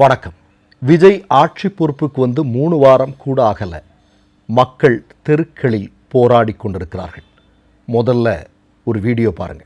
வணக்கம். விஜய் ஆட்சி பொறுப்புக்கு வந்து 3 வாரம் கூட ஆகலை. மக்கள் தெருக்களில் போராடி கொண்டிருக்கிறார்கள். முதல்ல ஒரு வீடியோ பாருங்க.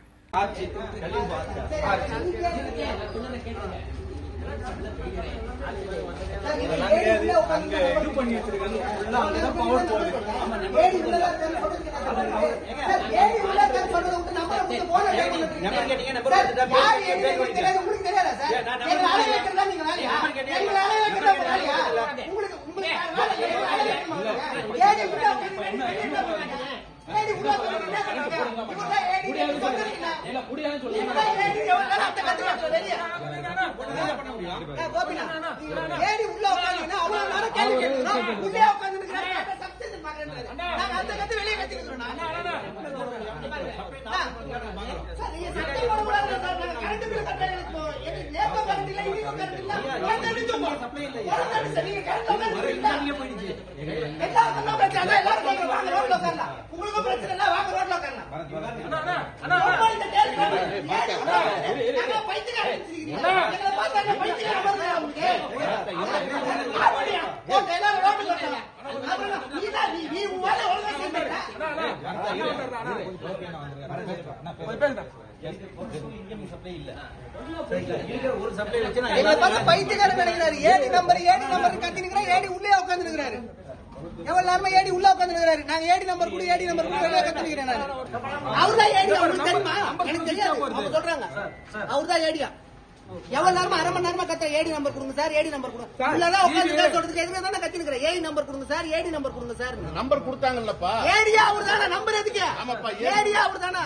எவ்வளவு நேரமா அரை மணி நேரமா கத்த ஏடி நம்பர் கொடுங்க சார், ஏடி நம்பர் கொடுங்க. இல்லனா உட்கார்ந்து சொல்றதுக்கு எதுமே தான கத்தினுக்குறேன். ஏடி நம்பர் கொடுங்க சார், ஏடி நம்பர் கொடுங்க சார். நம்பர் கொடுத்தாங்கல்லப்பா. ஏடியா அவர்தானே நம்பர் எதுக்கு? ஆமாப்பா, ஏடியா அவர்தானே.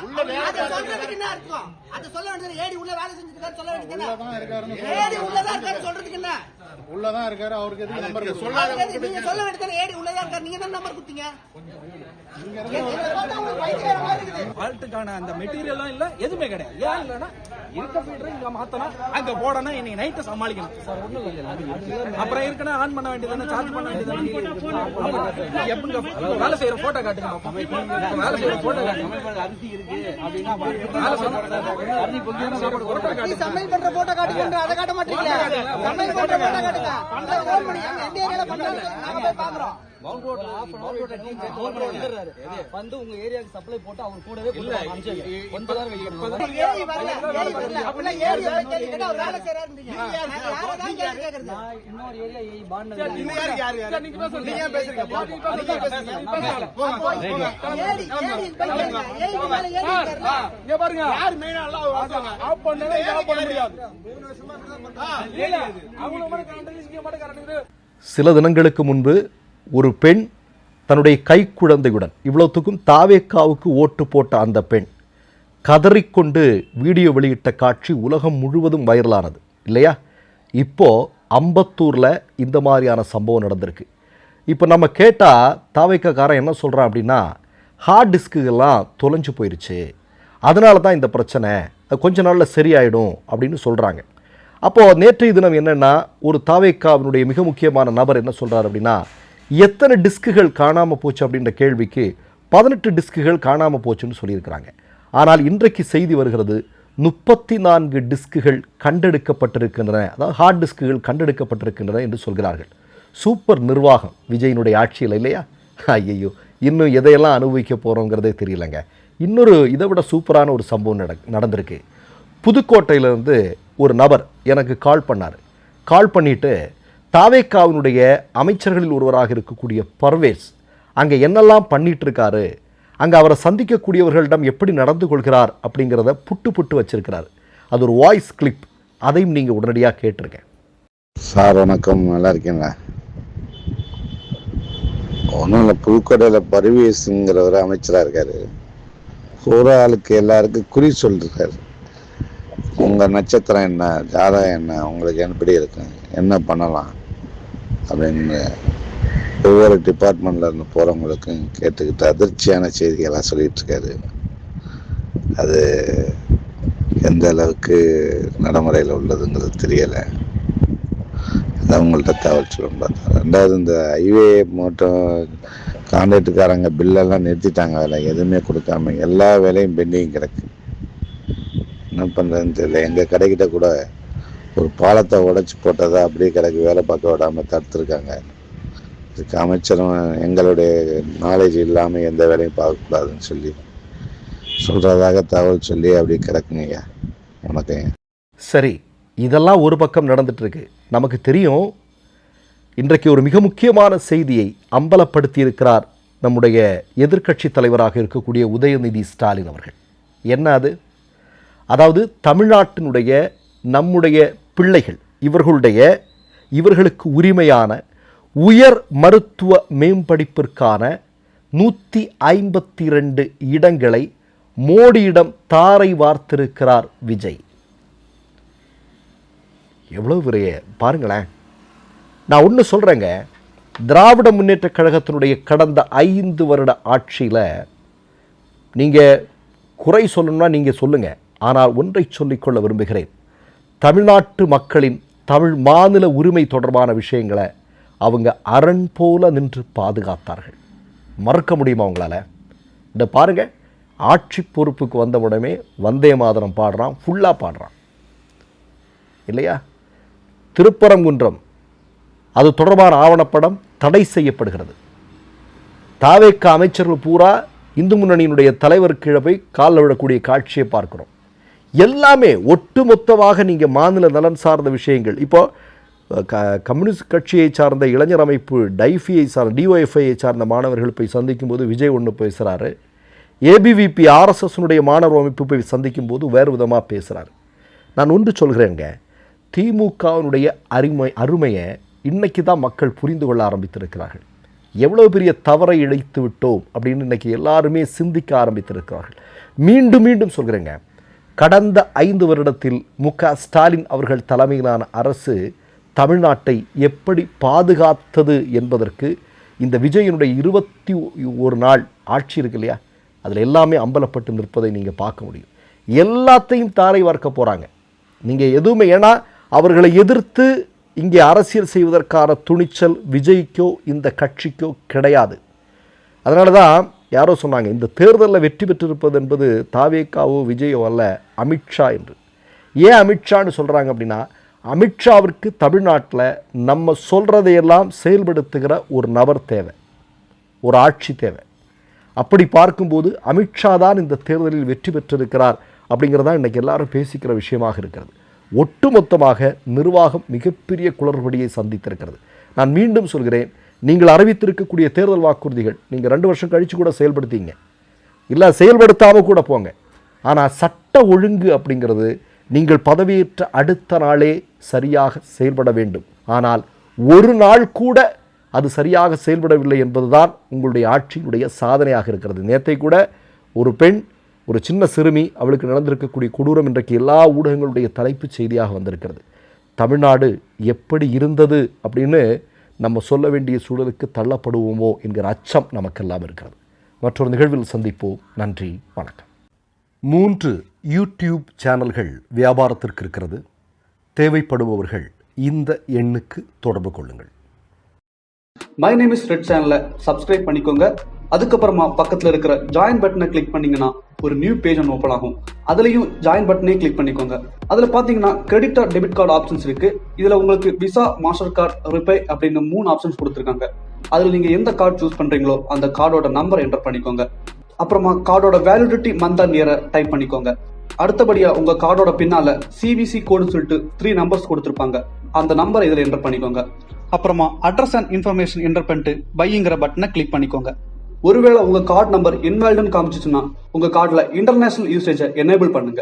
அத சொல்றதுக்கு என்ன அர்த்தம்? அத சொல்ல வேண்டியது ஏடி உள்ள வேலை செஞ்சிட்டு இருக்காரு சொல்ல வேண்டியது என்ன? உள்ளதான் இருக்காருன்னு ஏடி உள்ளதான் இருக்காரு சொல்றதுக்கு என்ன? உள்ளதான் இருக்காரு, அவருக்கு எதுக்கு நம்பர் சொல்லாத? நீங்க சொல்ல வேண்டியது ஏடி உள்ளதான் இருக்காரு, நீங்க தான் நம்பர் கொடுத்தீங்க. ஆல்ட்டுக்கான அந்த மெட்டீரியலும் இல்ல, எதுவுமே கிடையாது. ஏன் இல்லன்னா இருக்க ஃபீல்டர் இங்க மாத்தணும், அங்க போடணும், இன்னைக்கு நைட்டு சமாளிக்கணும். அப்புறம் இருக்கணும் ஆன் பண்ண வேண்டியதானே, சார்ஜ் பண்ண வேண்டியதானே. எப்படி வேலை செய்யற போட்டோ காட்டுங்க, வேலை செய்யற போட்டோ காட்டுங்க. அரிசி இருக்கு அப்படின்னா சமையல் பண்ற போட்டோ காட்டுங்க, அதை காட்ட மாட்டீங்களா? சமையல் பண்ற போட்டோ காட்டுங்க, எந்த ஏரியால பண்றாங்க நாங்க போய் பாக்குறோம். பவுண்ட் ரோட்ல வந்து உங்க ஏரியாக்கு சப்ளை போட்டு அவர் கூடவே இல்ல ஏரி வரல, ஏரி வரல. அப்படினா ஏரி கேக்குறீங்க, அவர் வேலை செய்யறாருன்றீங்க. யாரை தான் கேக்குறது? இன்னொரு ஏரியா ஏரி பாண்ட யார் நீங்க பேசுறீங்க, நீங்க பேசுறீங்க, நீங்க பேசுறீங்க. ஏரி ஏரி மேல ஏரி இருக்காருல, இங்க பாருங்க, யார் மெயினா எல்லாம் ஆஃப் பண்ணல, ஆஃப் பண்ண முடியாது. இல்ல அவங்க மட்டும் கரண்ட் இங்க மட்டும் கரண்ட். சில தினங்களுக்கு முன்பு ஒரு பெண் தன்னுடைய கைக்குழந்தையுடன் இவ்வளவுக்கும் தாவேக்காவுக்கு ஓட்டு போட்ட அந்த பெண் கதறிக்கொண்டு வீடியோ வெளியிட்ட காட்சி உலகம் முழுவதும் வைரலானது இல்லையா? இப்போது அம்பத்தூரில் இந்த மாதிரியான சம்பவம் நடந்திருக்கு. இப்போ நம்ம கேட்டால் தாவேக்காக்காரன் என்ன சொல்கிறான் அப்படின்னா, ஹார்ட் டிஸ்க்குகள்லாம் தொலைஞ்சு போயிடுச்சு, அதனால தான் இந்த பிரச்சனை, அது கொஞ்ச நாளில் சரியாயிடும் அப்படின்னு சொல்கிறாங்க. அப்போது நேற்றைய தினம் என்னென்னா, ஒரு தாவேக்காவினுடைய மிக முக்கியமான நபர் என்ன சொல்கிறார் அப்படின்னா, எத்தனை டிஸ்க்குகள் காணாமல் போச்சு அப்படின்ற கேள்விக்கு 18 டிஸ்க்குகள் காணாமல் போச்சுன்னு சொல்லியிருக்கிறாங்க. ஆனால் இன்றைக்கு செய்தி வருகிறது 34 டிஸ்க்குகள் கண்டெடுக்கப்பட்டிருக்கின்றன, அதாவது ஹார்ட் டிஸ்க்குகள் கண்டெடுக்கப்பட்டிருக்கின்றன என்று சொல்கிறார்கள். சூப்பர் நிர்வாகம் விஜயினுடைய ஆட்சியில் இல்லையா? ஐயையோ, இன்னும் எதையெல்லாம் அனுபவிக்க போகிறோங்கிறதே தெரியலங்க. இன்னொரு இதை விட சூப்பரான ஒரு சம்பவம் நடந்திருக்கு. புதுக்கோட்டையிலேருந்து ஒரு நபர் எனக்கு கால் பண்ணார். கால் பண்ணிவிட்டு தாவேக்காவினுடைய அமைச்சர்களில் ஒருவராக இருக்கக்கூடிய பர்வேஸ் அங்கே என்னெல்லாம் பண்ணிகிட்ருக்காரு, அங்கே அவரை சந்திக்கக்கூடியவர்களிடம் எப்படி நடந்து கொள்கிறார் அப்படிங்கிறத புட்டு வச்சிருக்கிறார். அது ஒரு வாய்ஸ் கிளிப், அதையும் நீங்கள் உடனடியாக கேட்டிருங்க. சார் வணக்கம், நல்லா இருக்கீங்களா? ஒன்றும் இல்லை, புதுக்கோட்டையில் பர்வேஸுங்கிறவர் அமைச்சராக இருக்கார். ஒரு ஆளுக்கு எல்லாருக்கும் குறி சொல்லிருக்காரு. உங்கள் நட்சத்திரம் என்ன, ஜாதகம் என்ன, உங்களுக்கு எப்படி இருக்கு, என்ன பண்ணலாம் அப்படின்னு ஒவ்வொரு டிபார்ட்மெண்ட்ல இருந்து போகிறவங்களுக்கும் கேட்டுக்கிட்டு அதிர்ச்சியான செய்திகளாக சொல்லிட்டு இருக்காரு. அது எந்த அளவுக்கு நடைமுறையில் உள்ளதுங்கிறது தெரியலை. அதான் உங்கள்கிட்ட தகவல் சொல்லணும் பார்த்தேன். ரெண்டாவது, இந்த ஹைவே மட்டும் கான்ட்ராக்டுக்காரங்க பில்லெல்லாம் நிறுத்திட்டாங்க, வேலை எதுவுமே கொடுக்காம எல்லா வேலையும் பெண்டிங் கிடக்கு. என்ன பண்ணுறதுன்னு தெரியல. எங்கள் கடைக்கிட்ட கூட ஒரு பாலத்தை உடைச்சி போட்டதை அப்படியே கிடக்கு, வேலை பார்க்க விடாமல் தடுத்துருக்காங்க. இதுக்கு அமைச்சரும் எங்களுடைய நாலேஜ் இல்லாமல் எந்த வேலையும் பார்க்கக்கூடாதுன்னு சொல்லி சொல்கிறதாக தகவல் சொல்லி அப்படியே கிடக்குங்க. வணக்கங்க. சரி, இதெல்லாம் ஒரு பக்கம் நடந்துட்டு இருக்கு. நமக்கு தெரியும், இன்றைக்கு ஒரு மிக முக்கியமான செய்தியை அம்பலப்படுத்தி இருக்கிறார் நம்முடைய எதிர்க்கட்சி தலைவராக இருக்கக்கூடிய உதயநிதி ஸ்டாலின் அவர்கள். என்ன அது? அதாவது தமிழ்நாட்டினுடைய நம்முடைய பிள்ளைகள் இவர்களுக்கு உரிமையான உயர் மருத்துவ மேம்படிப்பிற்கான 152 இடங்களை மோடியிடம் தாரை வார்த்திருக்கிறார் விஜய். எவ்வளவு பெரிய பாருங்களேன். நான் ஒன்று சொல்கிறேங்க, திராவிட முன்னேற்ற கழகத்தினுடைய கடந்த 5 வருட ஆட்சியில் நீங்கள் குறை சொல்லணும்னா நீங்கள் சொல்லுங்கள். ஆனால் ஒன்றை சொல்லிக்கொள்ள விரும்புகிறேன், தமிழ்நாட்டு மக்களின் தமிழ் மாநில உரிமை தொடர்பான விஷயங்களை அவங்க அரண் போல நின்று பாதுகாத்தார்கள். மறக்க முடியுமா அவங்களால? இந்த பாருங்கள், ஆட்சி பொறுப்புக்கு வந்த உடனே வந்தே மாதரம் பாடுறான், ஃபுல்லாக பாடுறான் இல்லையா? திருப்பரங்குன்றம் அது தொடர்பான ஆவணப்படம் தடை செய்யப்படுகிறது. தாவேக்க அமைச்சர்கள் பூரா இந்து முன்னணியினுடைய தலைவர் கீழே போய் காலில் விடக்கூடிய காட்சியை பார்க்கிறோம். எல்லாமே ஒட்டுமொத்தமாக நீங்கள் மாநில நலன் சார்ந்த விஷயங்கள். இப்போ கம்யூனிஸ்ட் கட்சியை சார்ந்த இளைஞர் அமைப்பு டைஃபியை சார்ந்த டிஒஎஃப்ஐயை சார்ந்த மாணவர்கள் போய் சந்திக்கும் போது விஜய் ஒன்று பேசுகிறாரு, ஏபிவிபி ஆர்எஸ்எஸ்னுடைய மாணவர் அமைப்பு போய் சந்திக்கும் போது வேறு விதமாக பேசுகிறாரு. நான் ஒன்று சொல்கிறேங்க, திமுகவினுடைய அருமையை இன்னைக்கு தான் மக்கள் புரிந்து கொள்ள ஆரம்பித்திருக்கிறார்கள். எவ்வளோ பெரிய தவறை இழைத்து விட்டோம் அப்படின்னு இன்றைக்கி எல்லாருமே சிந்திக்க ஆரம்பித்திருக்கிறார்கள். மீண்டும் மீண்டும் சொல்கிறேங்க, கடந்த 5 வருடத்தில் மு.க. ஸ்டாலின் அவர்கள் தலைமையிலான அரசு தமிழ்நாட்டை எப்படி பாதுகாத்தது என்பதற்கு இந்த விஜயனுடைய 21 நாள் ஆட்சி இருக்கு இல்லையா, அதில் எல்லாமே அம்பலப்பட்டு நிற்பதை நீங்கள் பார்க்க முடியும். எல்லாத்தையும் தாரை வார்க்க போகிறாங்க. நீங்கள் எதுவுமே, ஏன்னா அவர்களை எதிர்த்து இங்கே அரசியல் செய்வதற்கான துணிச்சல் விஜய்க்கோ இந்த கட்சிக்கோ கிடையாது. அதனால தான் யாரோ சொன்னாங்க, இந்த தேர்தலில் வெற்றி பெற்றிருப்பது என்பது தாவேக்காவோ விஜயோ அல்ல, அமித்ஷா என்று. ஏன் அமித்ஷான்னு சொல்கிறாங்க அப்படின்னா, அமித்ஷாவிற்கு தமிழ்நாட்டில் நம்ம சொல்கிறதையெல்லாம் செயல்படுத்துகிற ஒரு நபர் தேவை, ஒரு ஆட்சி தேவை. அப்படி பார்க்கும்போது அமித்ஷா தான் இந்த தேர்தலில் வெற்றி பெற்றிருக்கிறார் அப்படிங்கிறதான் இன்றைக்கி எல்லாரும் பேசிக்கிற விஷயமாக இருக்கிறது. ஒட்டுமொத்தமாக நிர்வாகம் மிகப்பெரிய குளறுபடியை சந்தித்திருக்கிறது. நான் மீண்டும் சொல்கிறேன், நீங்கள் அறிவித்திருக்கக்கூடிய தேர்தல் வாக்குறுதிகள் நீங்கள் 2 வருஷம் கழித்து கூட செயல்படுத்திங்க, இல்லை செயல்படுத்தாமல் கூட போங்க. ஆனால் சட்ட ஒழுங்கு அப்படிங்கிறது நீங்கள் பதவியேற்ற அடுத்த நாளே சரியாக செயல்பட வேண்டும். ஆனால் ஒரு நாள் கூட அது சரியாக செயல்படவில்லை என்பதுதான் உங்களுடைய ஆட்சியினுடைய சாதனையாக இருக்கிறது. நேற்றை கூட ஒரு பெண், ஒரு சின்ன சிறுமி, அவளுக்கு நடந்திருக்கக்கூடிய கொடூரம் இன்றைக்கு எல்லா ஊடகங்களுடைய தலைப்புச் செய்தியாக வந்திருக்கிறது. தமிழ்நாடு எப்படி இருந்தது அப்படின்னு நம்ம சொல்ல வேண்டிய சூழலுக்கு தள்ளப்படுவோமோ என்கிற அச்சம் நமக்கெல்லாம் இருக்கிறது. மற்றொரு நிகழ்வில் சந்திப்போம். நன்றி, வணக்கம். 3 யூடியூப் சேனல்கள் வியாபாரத்திற்கு இருக்கிறது. தேவைப்படுபவர்கள் இந்த எண்ணுக்கு தொடர்பு கொள்ளுங்கள். மை நேம் இஸ் ரெட் சேனலை சப்ஸ்கிரைப் பண்ணிக்கோங்க. அதுக்கப்புறமா பக்கத்தில் இருக்கிற ஜாயின் பட்டனை கிளிக் பண்ணீங்கன்னா ஒரு நியூ பேஜ் ஒன்று ஓப்பன் ஆகும். அதுலேயும் ஜாயின் பட்டனே கிளிக் பண்ணிக்கோங்க. அதில் பார்த்தீங்கன்னா credit card, debit card options இருக்கு. இதில் உங்களுக்கு விசா, மாஸ்டர் கார்டு, ரிப்பே அப்படின்னு 3 ஆப்ஷன்ஸ் கொடுத்துருக்காங்க. அதில் நீங்கள் எந்த கார்டு சூஸ் பண்ணுறீங்களோ அந்த கார்டோட நம்பர் என்டர் பண்ணிக்கோங்க. அப்புறமா கார்டோட வேலிடிட்டி மந்த் அண்ட் இயரை டைப் பண்ணிக்கோங்க. அடுத்தபடியாக உங்கள் கார்டோட பின்னால் CVC கோடுன்னு சொல்லிட்டு 3 நம்பர்ஸ் கொடுத்துருப்பாங்க. அந்த நம்பரை இதில் என்டர் பண்ணிக்கோங்க. அப்புறமா அட்ரஸ் அண்ட் இன்ஃபர்மேஷன் என்டர் பண்ணிட்டு பைங்கிற பட்டனை கிளிக் பண்ணிக்கோங்க. ஒருவேளை உங்க கார்டு நம்பர் இன்வாலிட்னு காமிச்சிச்சுன்னா உங்க கார்டுல இன்டர்நேஷனல் யூசேஜை எனேபிள் பண்ணுங்க.